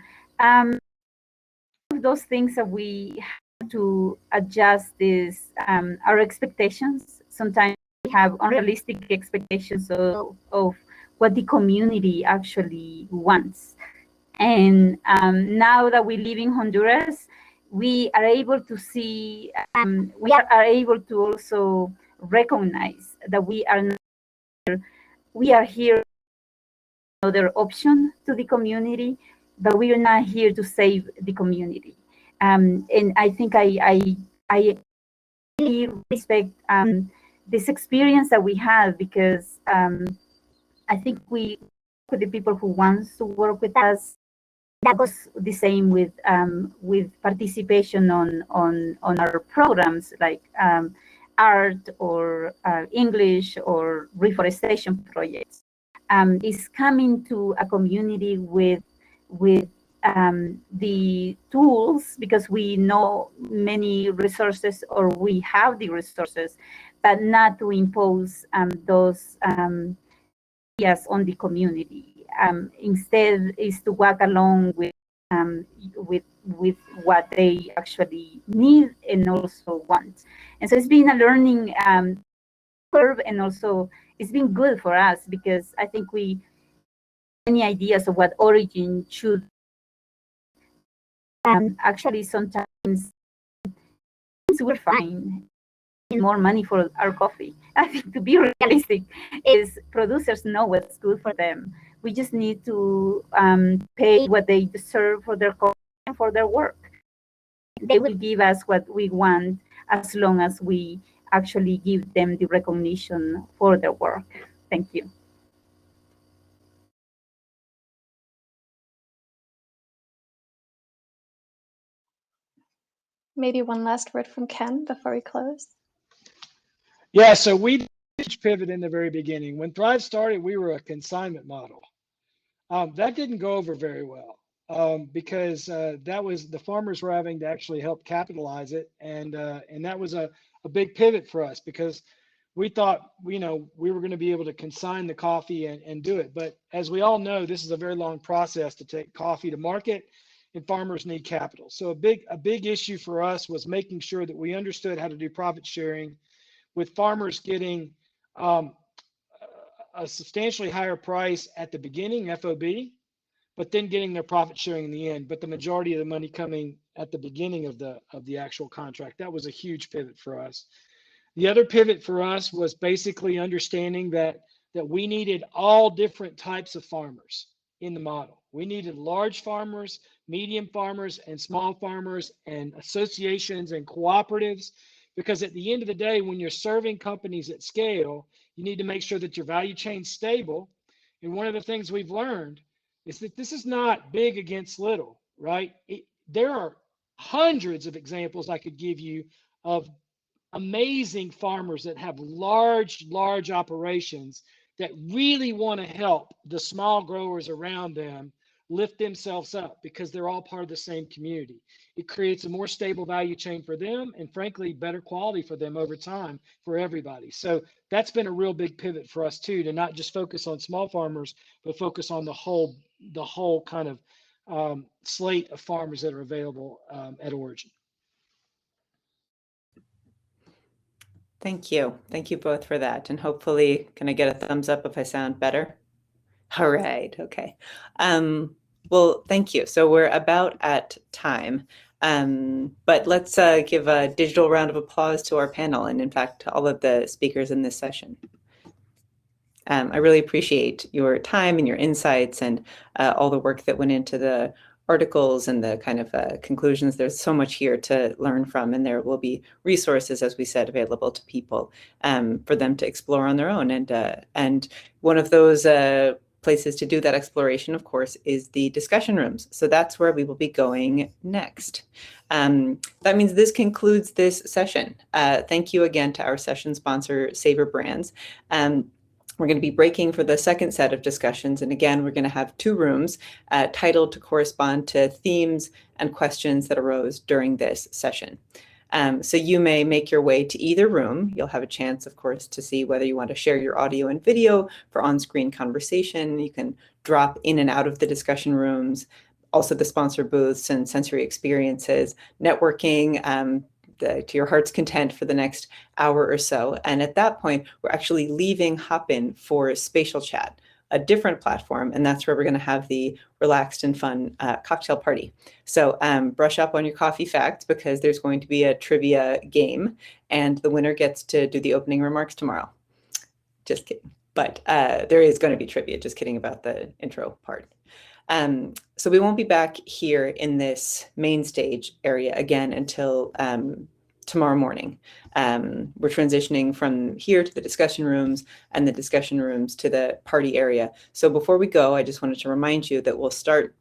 [SPEAKER 4] Those things that we have to adjust is our expectations. Sometimes we have unrealistic expectations of what the community actually wants. And now that we live in Honduras, we are able to see, we are able to also recognize that we are here another option to the community, but we are not here to save the community. And I think I really respect this experience that we have, because I think we, with the people who want to work with us, that goes the same with participation on our programs like art or English or reforestation projects. Is coming to a community with the tools, because we know many resources, or we have the resources, but not to impose those ideas on the community. Instead, is to walk along with what they actually need and also want. And so it's been a learning curve, and also it's been good for us, because I think we many ideas of what origin should. Actually, sometimes we're fine. More money for our coffee. I think, to be realistic, is producers know what's good for them. We just need to pay what they deserve for their coffee and for their work. They will give us what we want, as long as we actually give them the recognition for their work. Thank you.
[SPEAKER 3] Maybe one last word from Ken before we close.
[SPEAKER 5] Yeah, so we did a pivot in the very beginning. When Thrive started, we were a consignment model. That didn't go over very well, because that was, the farmers were having to actually help capitalize it, and that was a big pivot for us, because we thought, we were going to be able to consign the coffee and do it. But as we all know, this is a very long process to take coffee to market, and farmers need capital. So a big issue for us was making sure that we understood how to do profit sharing, with farmers getting a substantially higher price at the beginning, FOB, but then getting their profit sharing in the end. But the majority of the money coming at the beginning of the actual contract. That was a huge pivot for us. The other pivot for us was basically understanding that we needed all different types of farmers in the model. We needed large farmers, medium farmers, and small farmers, and associations and cooperatives, because at the end of the day, when you're serving companies at scale, you need to make sure that your value chain's stable. And one of the things we've learned is that this is not big against little, right? There are hundreds of examples I could give you of amazing farmers that have large operations that really want to help the small growers around them lift themselves up, because they're all part of the same community. It creates a more stable value chain for them, and frankly, better quality for them over time for everybody. So that's been a real big pivot for us too, to not just focus on small farmers, but focus on the whole kind of slate of farmers that are available at origin.
[SPEAKER 1] Thank you. Thank you both for that. And hopefully, can I get a thumbs up if I sound better? All right. Okay. Well, thank you. So we're about at time, but let's give a digital round of applause to our panel, and in fact, to all of the speakers in this session. I really appreciate your time and your insights, and all the work that went into the articles and the kind of conclusions. There's so much here to learn from, and there will be resources, as we said, available to people for them to explore on their own. And one of those places to do that exploration, of course, is the discussion rooms. So that's where we will be going next. That means this concludes this session. Thank you again to our session sponsor, Savor Brands. we're going to be breaking for the second set of discussions. And again, we're going to have 2 rooms titled to correspond to themes and questions that arose during this session. So you may make your way to either room. You'll have a chance, of course, to see whether you want to share your audio and video for on-screen conversation. You can drop in and out of the discussion rooms, also the sponsor booths and sensory experiences, networking, to your heart's content for the next hour or so. And at that point, we're actually leaving Hopin for Spatial Chat, a different platform, and that's where we're going to have the relaxed and fun cocktail party. So brush up on your coffee facts, because there's going to be a trivia game, and the winner gets to do the opening remarks tomorrow. Just kidding. But there is going to be trivia. Just kidding about the intro part. So we won't be back here in this main stage area again until tomorrow morning. We're transitioning from here to the discussion rooms, and the discussion rooms to the party area. So before we go, I just wanted to remind you that we'll start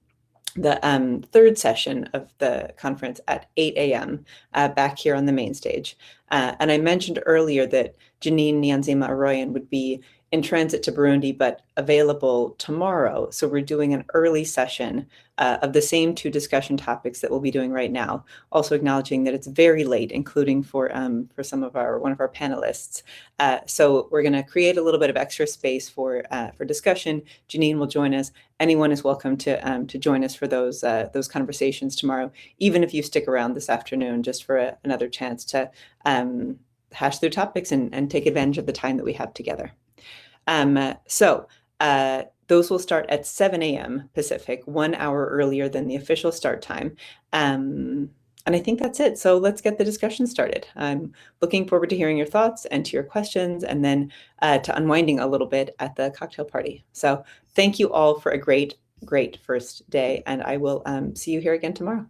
[SPEAKER 1] the 3rd session of the conference at 8 a.m. Back here on the main stage. And I mentioned earlier that Janine Nyanzima Arroyan would be in transit to Burundi, but available tomorrow. So we're doing an early session of the same 2 discussion topics that we'll be doing right now. Also acknowledging that it's very late, including for one of our panelists. So we're going to create a little bit of extra space for discussion. Janine will join us. Anyone is welcome to join us for those conversations tomorrow, even if you stick around this afternoon just for another chance to hash through topics and take advantage of the time that we have together. Those will start at 7 a.m. Pacific, 1 hour earlier than the official start time. And I think that's it. So let's get the discussion started. I'm looking forward to hearing your thoughts and to your questions, and then to unwinding a little bit at the cocktail party. So thank you all for a great, great first day, and I will see you here again tomorrow.